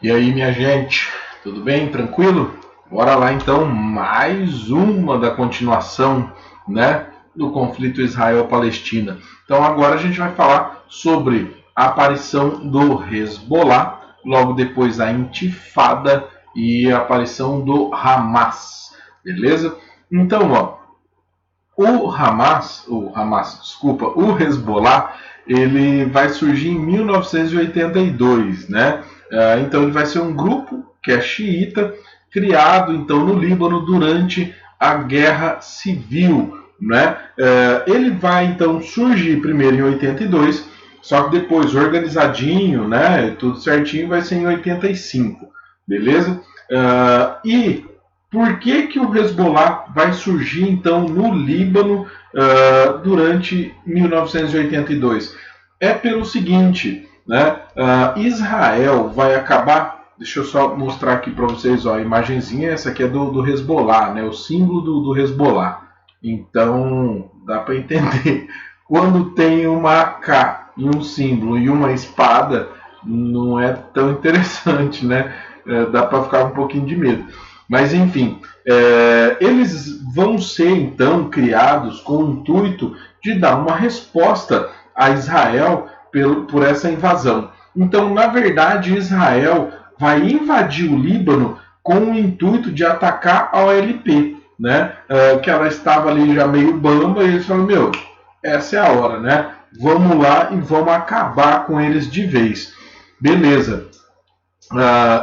E aí, minha gente, tudo bem? Tranquilo? Bora lá então, mais uma da continuação, né, do conflito Israel-Palestina. Então agora a gente vai falar sobre a aparição do Hezbollah, logo depois a Intifada e a aparição do Hamas, beleza? Então, o Hezbollah, ele vai surgir em 1982, né? Então ele vai ser um grupo que é xiita, criado então no Líbano durante a Guerra Civil, né? Ele vai então surgir primeiro em 82, só que depois organizadinho, né? Tudo certinho, vai ser em 85, beleza? E por que o Hezbollah vai surgir então no Líbano durante 1982? É pelo seguinte, né? Israel vai acabar. Deixa eu só mostrar aqui para vocês, ó, a imagenzinha. Essa aqui é do Hezbollah, né? O símbolo do Hezbollah. Então dá para entender. Quando tem uma AK e um símbolo e uma espada, não é tão interessante, né? Dá para ficar um pouquinho de medo. Mas enfim, eles vão ser então criados com o intuito de dar uma resposta a Israel por essa invasão. Então, na verdade, Israel vai invadir o Líbano com o intuito de atacar a OLP, né? Que ela estava ali já meio bamba, e eles falaram, essa é a hora, né? Vamos lá e vamos acabar com eles de vez. Beleza.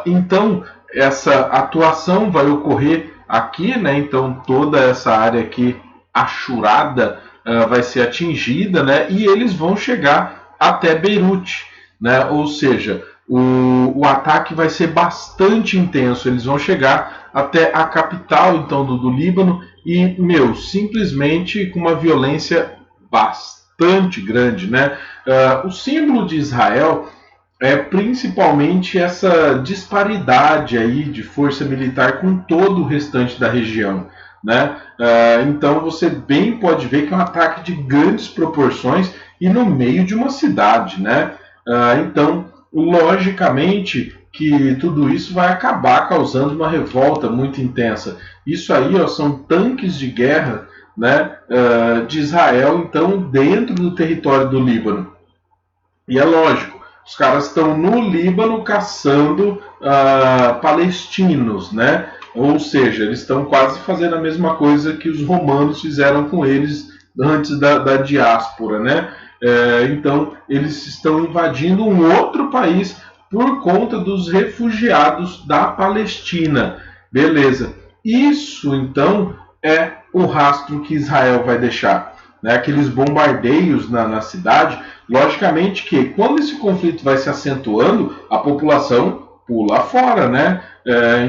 Então, essa atuação vai ocorrer aqui, né? Então toda essa área aqui achurada vai ser atingida, né? E eles vão chegar até Beirute, né? Ou seja, o ataque vai ser bastante intenso. Eles vão chegar até a capital então do Líbano e simplesmente com uma violência bastante grande, né? O símbolo de Israel é principalmente essa disparidade aí de força militar com todo o restante da região, né? Então você bem pode ver que é um ataque de grandes proporções e no meio de uma cidade, né? Então, logicamente que tudo isso vai acabar causando uma revolta muito intensa. Isso aí, são tanques de guerra, né, de Israel, então, dentro do território do Líbano. E é lógico, os caras estão no Líbano caçando palestinos, né? Ou seja, eles estão quase fazendo a mesma coisa que os romanos fizeram com eles antes da diáspora, né? Então, eles estão invadindo um outro país por conta dos refugiados da Palestina. Beleza. Isso, então, é o rastro que Israel vai deixar. Né? Aqueles bombardeios na cidade. Logicamente que quando esse conflito vai se acentuando, a população pula fora, né?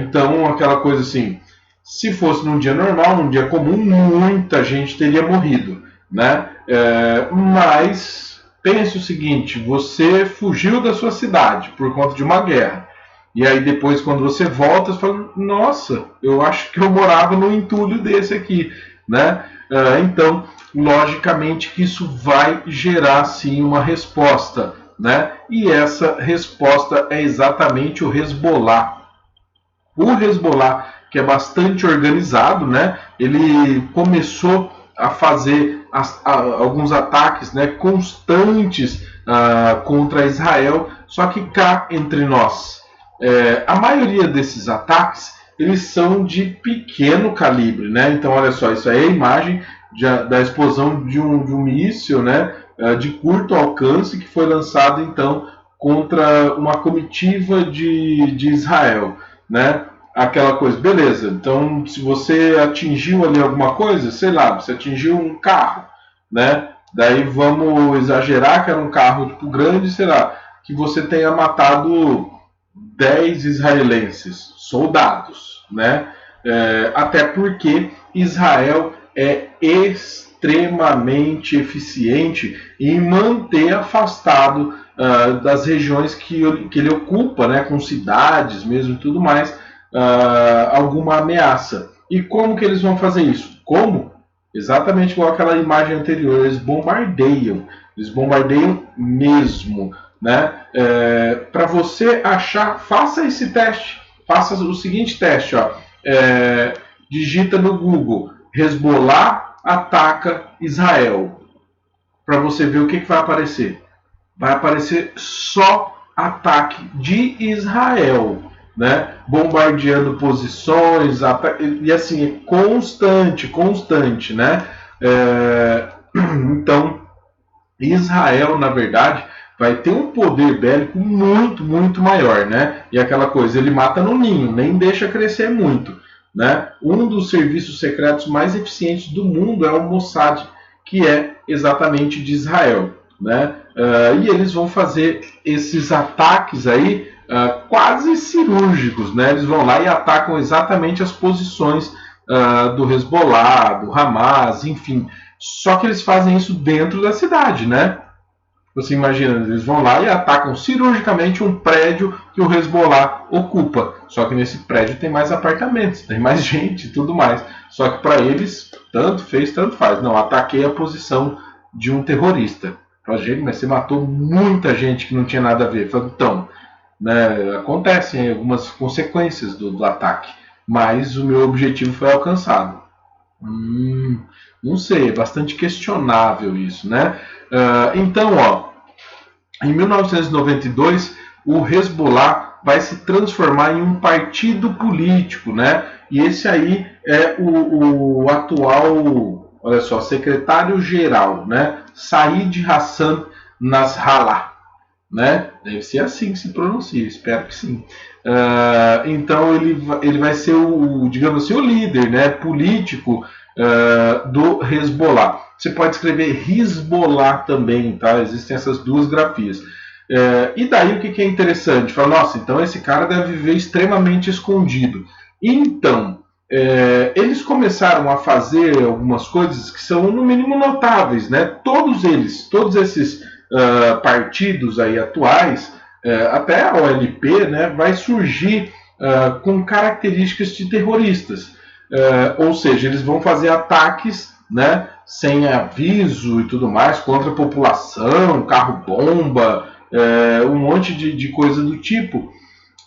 Então, aquela coisa assim, se fosse num dia normal, num dia comum, muita gente teria morrido, né? Mas pense o seguinte, você fugiu da sua cidade por conta de uma guerra, e aí depois quando você volta, você fala, nossa, eu acho que eu morava num entulho desse aqui, né? Então, logicamente que isso vai gerar sim uma resposta, né? E essa resposta é exatamente o Hezbollah. O Hezbollah, que é bastante organizado, né? Ele começou a fazer alguns ataques, né, constantes contra Israel, só que cá entre nós, a maioria desses ataques eles são de pequeno calibre, né? Então olha só, isso aí é a imagem da explosão de um míssil, né, de curto alcance que foi lançado então contra uma comitiva de Israel, né? Aquela coisa, beleza, então se você atingiu ali alguma coisa, sei lá, você atingiu um carro, né? Daí vamos exagerar que era um carro tipo grande, sei lá, que você tenha matado 10 israelenses, soldados, né? Até porque Israel é extremamente eficiente em manter afastado das regiões que ele ocupa, né, com cidades mesmo e tudo mais, alguma ameaça. E como que eles vão fazer isso? Como? Exatamente igual aquela imagem anterior, eles bombardeiam mesmo. né? Para você achar, faça esse teste, faça o seguinte teste, ó. Digita no Google, Hezbollah ataca Israel, para você ver o que vai aparecer. Vai aparecer só ataque de Israel, né? Bombardeando posições, e assim, é constante, né? Então, Israel, na verdade, vai ter um poder bélico muito maior, né? E aquela coisa, ele mata no ninho, nem deixa crescer muito, né? Um dos serviços secretos mais eficientes do mundo é o Mossad, que é exatamente de Israel, né? E eles vão fazer esses ataques aí quase cirúrgicos, né? Eles vão lá e atacam exatamente as posições do Hezbollah, do Hamas, enfim. Só que eles fazem isso dentro da cidade, né? Você imagina, eles vão lá e atacam cirurgicamente um prédio que o Hezbollah ocupa. Só que nesse prédio tem mais apartamentos, tem mais gente e tudo mais. Só que para eles, tanto fez, tanto faz. Não, ataquei a posição de um terrorista. Gente, mas você matou muita gente que não tinha nada a ver. Então, né, acontecem algumas consequências do ataque. Mas o meu objetivo foi alcançado. Não sei, é bastante questionável isso, né? Então, ó, em 1992, o Hezbollah vai se transformar em um partido político, né? E esse aí é o atual, olha só, secretário-geral, né? Said Hassan Nasrallah, né? Deve ser assim que se pronuncia, espero que sim. Então ele vai ser digamos assim, o líder, né, político do Hezbollah. Você pode escrever Hezbollah também, tá? Existem essas duas grafias. E daí o que é interessante? Fala, nossa, então esse cara deve viver extremamente escondido. Então, eles começaram a fazer algumas coisas que são no mínimo notáveis, né? Todos esses partidos aí atuais, até a OLP, né, vai surgir com características de terroristas. Ou seja, eles vão fazer ataques, né, sem aviso e tudo mais, contra a população, carro-bomba, um monte de coisa do tipo.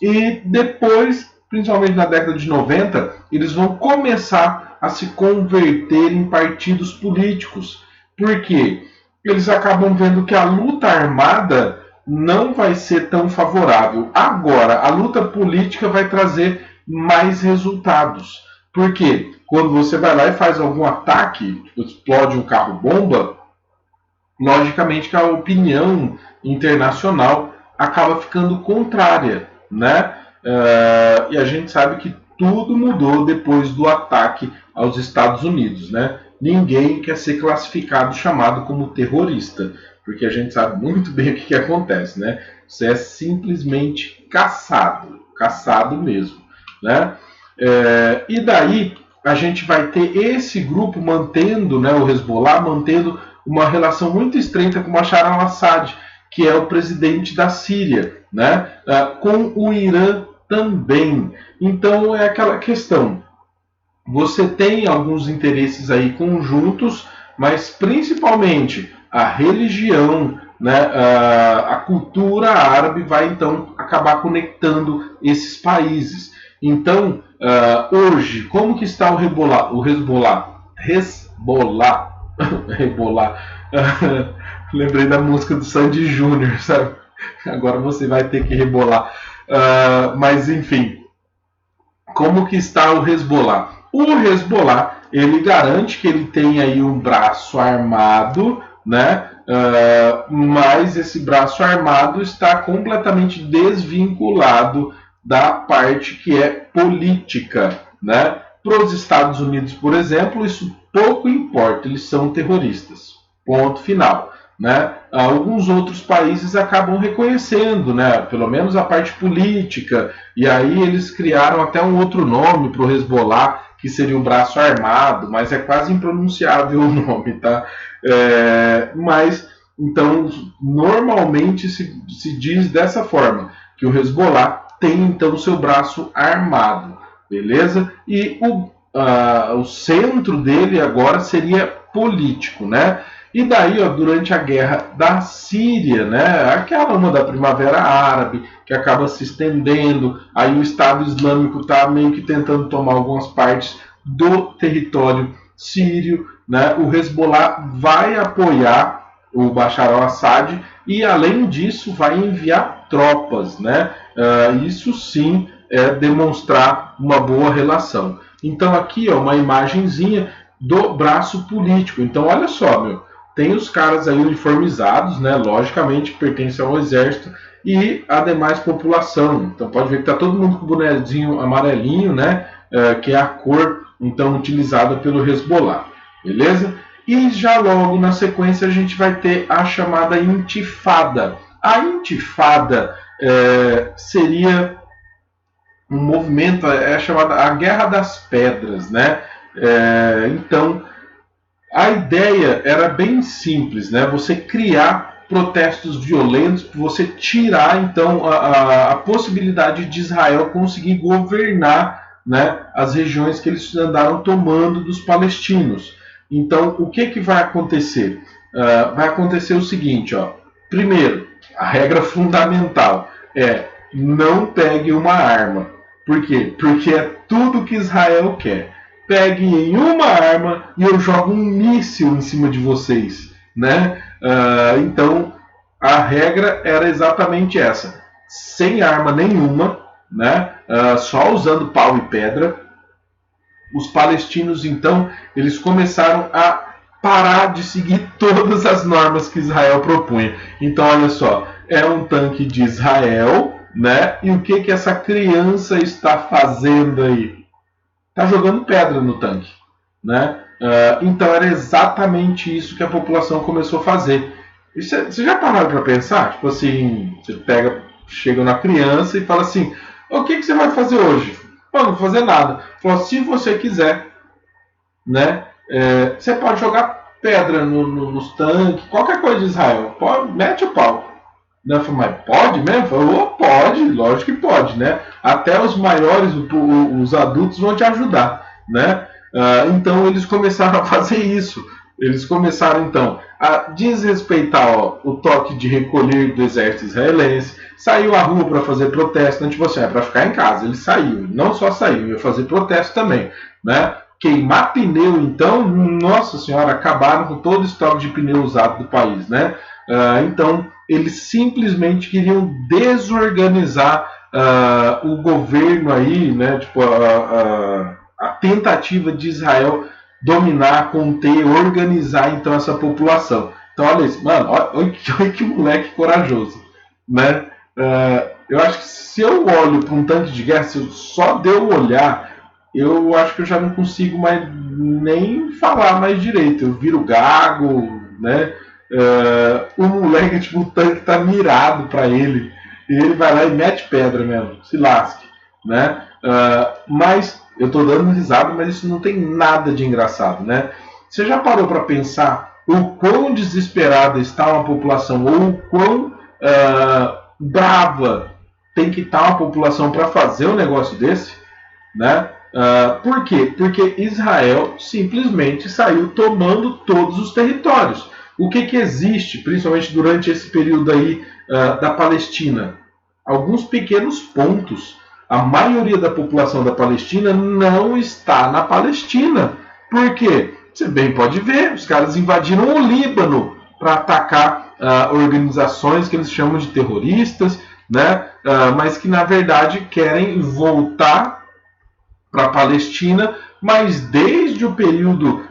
E depois, principalmente na década de 90, eles vão começar a se converter em partidos políticos. Por quê? Eles acabam vendo que a luta armada não vai ser tão favorável. Agora, a luta política vai trazer mais resultados. Por quê? Quando você vai lá e faz algum ataque, tipo, explode um carro-bomba, logicamente que a opinião internacional acaba ficando contrária, né? E a gente sabe que tudo mudou depois do ataque aos Estados Unidos, né? Ninguém quer ser classificado, chamado como terrorista, porque a gente sabe muito bem o que acontece, né? Você é simplesmente caçado mesmo, né? E daí a gente vai ter esse grupo mantendo, né, o Hezbollah mantendo uma relação muito estreita com Bashar al-Assad, que é o presidente da Síria, né? Com o Irã também. Então é aquela questão. Você tem alguns interesses aí conjuntos, mas principalmente a religião, né, a cultura árabe vai então acabar conectando esses países. Então, hoje, como que está o Hezbollah? Lembrei da música do Sandy Júnior, sabe? Agora você vai ter que rebolar. Mas enfim, como que está o Hezbollah? O Hezbollah, ele garante que ele tem aí um braço armado, né? Mas esse braço armado está completamente desvinculado da parte que é política, né? Para os Estados Unidos, por exemplo, isso pouco importa, eles são terroristas. Ponto final. Né? Alguns outros países acabam reconhecendo, né, pelo menos a parte política, e aí eles criaram até um outro nome para o Hezbollah, que seria um braço armado, mas é quase impronunciável o nome, tá? Mas, então, normalmente se diz dessa forma, que o Hezbollah tem, então, seu braço armado, beleza? E o centro dele agora seria político, né? E daí, ó, durante a guerra da Síria, né, aquela uma da Primavera Árabe, que acaba se estendendo, aí o Estado Islâmico está meio que tentando tomar algumas partes do território sírio, né, o Hezbollah vai apoiar o Bashar al-Assad e, além disso, vai enviar tropas, né? Isso sim é demonstrar uma boa relação. Então aqui, ó, uma imagenzinha do braço político. Então olha só, meu, tem os caras aí uniformizados, né? Logicamente pertencem ao exército e a demais população. Então pode ver que tá todo mundo com o bonezinho amarelinho, né? Que é a cor então utilizada pelo Hezbollah, beleza? E já logo na sequência a gente vai ter a chamada intifada. A intifada seria um movimento, é chamada a Guerra das Pedras, né? Então, a ideia era bem simples, né? Você criar protestos violentos, você tirar então a possibilidade de Israel conseguir governar, né, as regiões que eles andaram tomando dos palestinos. Então, o que vai acontecer? Vai acontecer o seguinte, ó. Primeiro, a regra fundamental é não pegue uma arma. Por quê? Porque é tudo que Israel quer. Pegue em uma arma e eu jogo um míssil em cima de vocês, né? Então, a regra era exatamente essa. Sem arma nenhuma, né? Só usando pau e pedra. Os palestinos, então, eles começaram a parar de seguir todas as normas que Israel propunha. Então, olha só, é um tanque de Israel, né? E o que essa criança está fazendo aí? Está jogando pedra no tanque, né? Então, era exatamente isso que a população começou a fazer. Você já pararam para pensar? Tipo assim, você chega na criança e fala assim, o que você vai fazer hoje? Não vou fazer nada. Falou, se você quiser, né? Você pode jogar pedra nos tanques, qualquer coisa de Israel. Mete o pau. Né? Falei, mas pode mesmo? Falei, pode, lógico que pode, né? Até os maiores, os adultos vão te ajudar, né? Então eles começaram a fazer isso. Eles começaram então a desrespeitar o toque de recolher do exército israelense, saiu à rua para fazer protesto, não tipo assim, para ficar em casa. Ele saiu, não só saiu, ia fazer protesto também, né? Queimar pneu, então, nossa senhora, acabaram com todo o estoque de pneu usado do país, né? Então, eles simplesmente queriam desorganizar o governo aí, né? Tipo, a tentativa de Israel dominar, conter, organizar então essa população. Então, olha isso, mano, olha que moleque corajoso, né? Eu acho que se eu olho para um tanque de guerra, se eu só de eu olhar, eu acho que eu já não consigo mais nem falar mais direito. Eu viro gago, né? O moleque, tipo, o tanque tá mirado para ele. E ele vai lá e mete pedra mesmo, se lasque, né? Mas eu tô dando risada, mas isso não tem nada de engraçado, né? Você já parou para pensar o quão desesperada está uma população ou o quão brava tem que estar uma população para fazer um negócio desse, né? Por quê? Porque Israel simplesmente saiu tomando todos os territórios. O que existe, principalmente durante esse período aí da Palestina? Alguns pequenos pontos. A maioria da população da Palestina não está na Palestina. Por quê? Você bem pode ver, os caras invadiram o Líbano para atacar organizações que eles chamam de terroristas, né? Mas que na verdade querem voltar para a Palestina, mas desde o período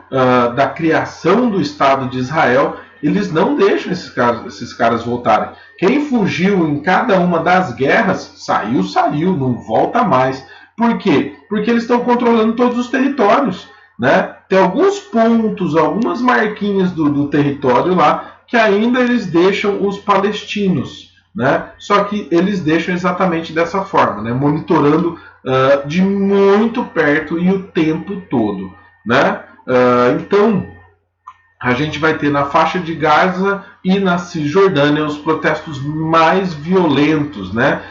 da criação do Estado de Israel, eles não deixam esses caras voltarem. Quem fugiu em cada uma das guerras, saiu, não volta mais. Por quê? Porque eles estão controlando todos os territórios, né? Tem alguns pontos, algumas marquinhas do território lá, que ainda eles deixam os palestinos, né? Só que eles deixam exatamente dessa forma, né? Monitorando de muito perto e o tempo todo, né? Então a gente vai ter na faixa de Gaza e na Cisjordânia os protestos mais violentos, né?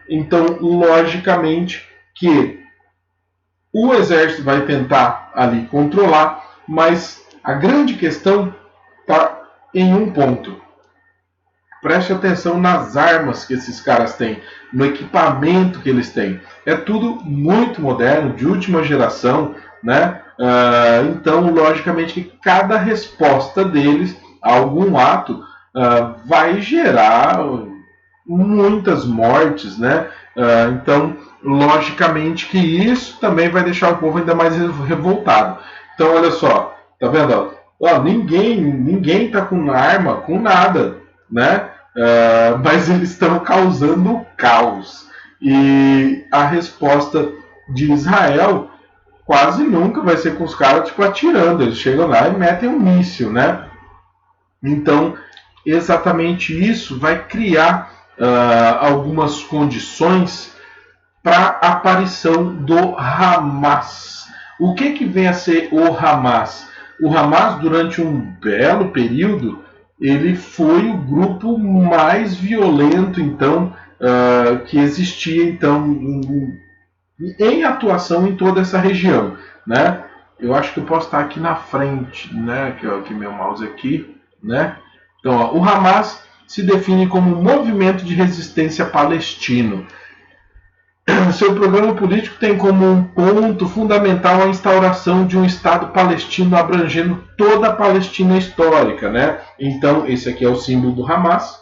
Então, logicamente que o exército vai tentar ali controlar, mas a grande questão tá em um ponto. Preste atenção nas armas que esses caras têm, no equipamento que eles têm. É tudo muito moderno, de última geração, né? Então, logicamente, que cada resposta deles a algum ato vai gerar muitas mortes, né? Então, logicamente que isso também vai deixar o povo ainda mais revoltado. Então, olha só, tá vendo? Ninguém tá com arma, com nada, né? Mas eles estão causando caos. E a resposta de Israel quase nunca vai ser com os caras tipo atirando. Eles chegam lá e metem um míssil, né? Então, exatamente isso vai criar algumas condições para a aparição do Hamas. O que vem a ser o Hamas? O Hamas, durante um belo período, ele foi o grupo mais violento, então, que existia, então, em atuação em toda essa região, né? Eu acho que eu posso estar aqui na frente, né? Que meu mouse aqui, né? Então, ó, o Hamas se define como um movimento de resistência palestino. Seu programa político tem como um ponto fundamental a instauração de um Estado palestino abrangendo toda a Palestina histórica, né? Então, esse aqui é o símbolo do Hamas.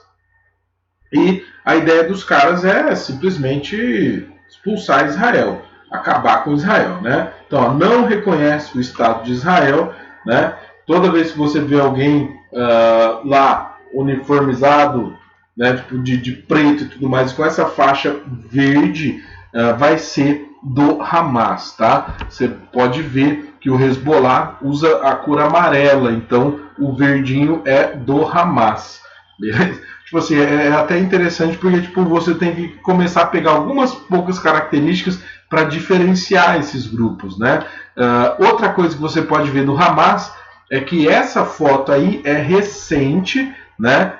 E a ideia dos caras é simplesmente expulsar Israel, acabar com Israel, né? Então, ó, não reconhece o Estado de Israel, né? Toda vez que você vê alguém lá uniformizado, né, tipo de preto e tudo mais, com essa faixa verde, vai ser do Hamas, tá? Você pode ver que o Hezbollah usa a cor amarela, então o verdinho é do Hamas. Beleza? Tipo assim, é até interessante porque tipo, você tem que começar a pegar algumas poucas características para diferenciar esses grupos, né? Outra coisa que você pode ver do Hamas é que essa foto aí é recente, né?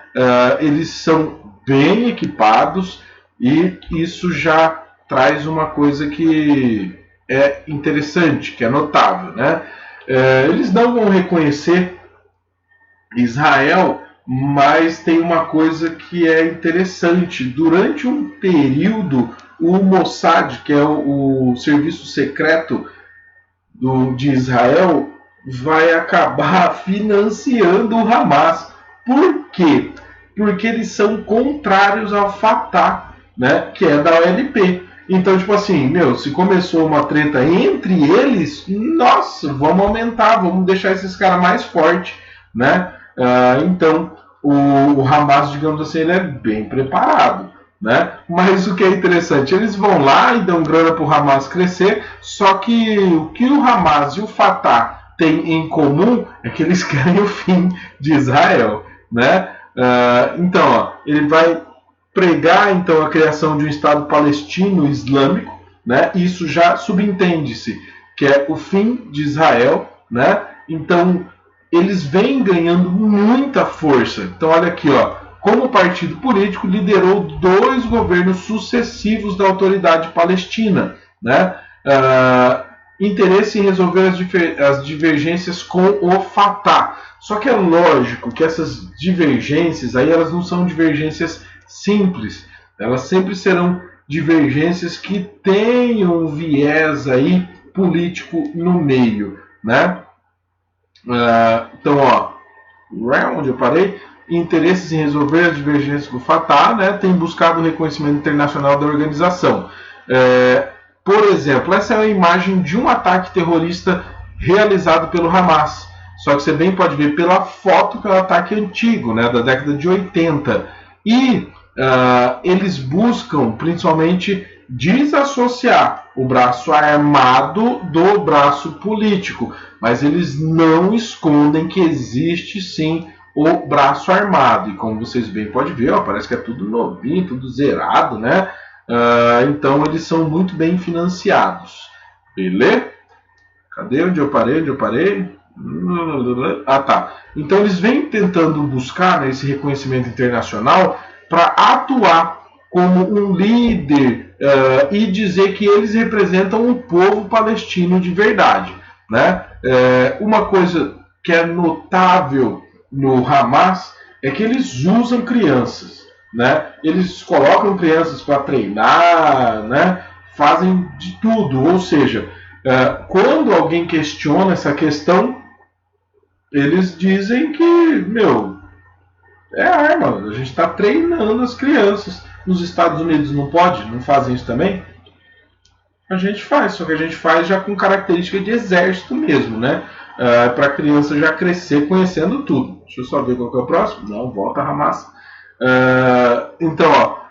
Eles são bem equipados e isso já traz uma coisa que é interessante, que é notável, né? Eles não vão reconhecer Israel, mas tem uma coisa que é interessante. Durante um período, o Mossad, que é o serviço secreto de Israel, vai acabar financiando o Hamas. Por quê? Porque eles são contrários ao Fatah, né, que é da OLP. Então, tipo assim, se começou uma treta entre eles, nossa, vamos aumentar, vamos deixar esses caras mais fortes, né? Então, o Hamas, digamos assim, ele é bem preparado, né? Mas o que é interessante, eles vão lá e dão grana para o Hamas crescer, só que o que o Hamas e o Fatah têm em comum é que eles querem o fim de Israel, né? Então, ó, ele vai pregar então a criação de um Estado palestino islâmico, né? Isso já subentende-se que é o fim de Israel, né? Então eles vêm ganhando muita força. Então olha aqui, ó, como partido político liderou 2 governos sucessivos da autoridade palestina, né? Interesse em resolver as divergências com o Fatah. Só que é lógico que essas divergências aí elas não são divergências simples, elas sempre serão divergências que tenham um viés aí político no meio, né? Então, ó, onde eu parei, interesses em resolver as divergências com o Fatah, né, tem buscado o reconhecimento internacional da organização. Por exemplo, essa é a imagem de um ataque terrorista realizado pelo Hamas. Só que você bem pode ver pela foto que é um ataque antigo, né, da década de 80. E eles buscam principalmente desassociar o braço armado do braço político, mas eles não escondem que existe sim o braço armado. E como vocês bem podem ver, ó, parece que é tudo novinho, tudo zerado, né? Então eles são muito bem financiados. Beleza? Cadê onde eu parei? Tá. Então eles vêm tentando buscar, né, esse reconhecimento internacional para atuar como um líder e dizer que eles representam o povo palestino de verdade, né? Uma coisa que é notável no Hamas é que eles usam crianças, né? Eles colocam crianças para treinar, né? Fazem de tudo, ou seja, quando alguém questiona essa questão, eles dizem que, meu, é arma, a gente está treinando as crianças. Nos Estados Unidos não pode? Não fazem isso também? A gente faz, só que a gente faz já com característica de exército mesmo, né? Para a criança já crescer conhecendo tudo. Deixa eu só ver qual que é o próximo. Não, volta a Hamas. Então, ó,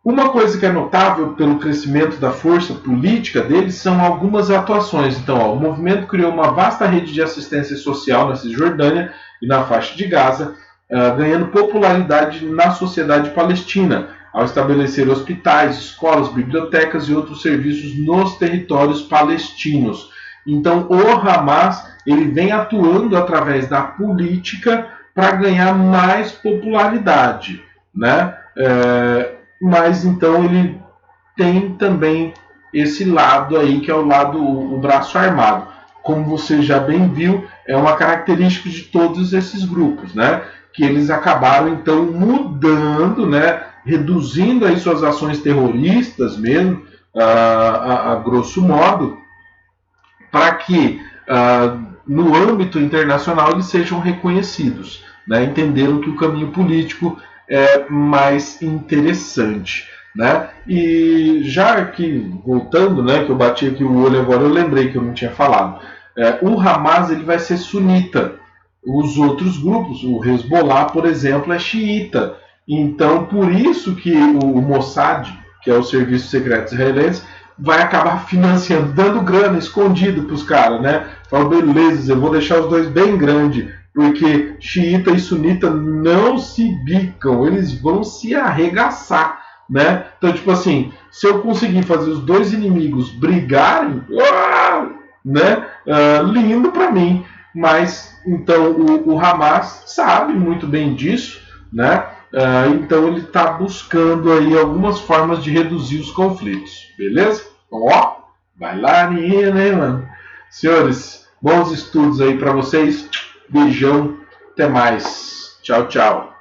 uma coisa que é notável pelo crescimento da força política deles são algumas atuações. Então, ó, o movimento criou uma vasta rede de assistência social na Cisjordânia e na faixa de Gaza, ganhando popularidade na sociedade palestina, ao estabelecer hospitais, escolas, bibliotecas e outros serviços nos territórios palestinos. Então, o Hamas ele vem atuando através da política para ganhar mais popularidade, né? Mas então ele tem também esse lado aí que é o lado o braço armado. Como você já bem viu, é uma característica de todos esses grupos, né? Que eles acabaram então mudando, né? Reduzindo aí suas ações terroristas mesmo, a grosso modo, para que no âmbito internacional eles sejam reconhecidos, né? Entenderam que o caminho político é mais interessante, né? E já aqui, voltando, né, que eu bati aqui o olho agora, eu lembrei que eu não tinha falado. O Hamas ele vai ser sunita. Os outros grupos, o Hezbollah, por exemplo, é xiita. Então, por isso que o Mossad, que é o serviço secreto israelense, vai acabar financiando, dando grana escondido para os caras, né? Fala, beleza, eu vou deixar os dois bem grandes, porque xiita e sunita não se bicam, eles vão se arregaçar, né? Então, tipo assim, se eu conseguir fazer os dois inimigos brigarem, né? Lindo para mim. Mas, então, o Hamas sabe muito bem disso, né? Então ele está buscando aí algumas formas de reduzir os conflitos, beleza? Então, ó, vai lá, né, mano? Senhores, bons estudos aí para vocês. Beijão, até mais. Tchau, tchau.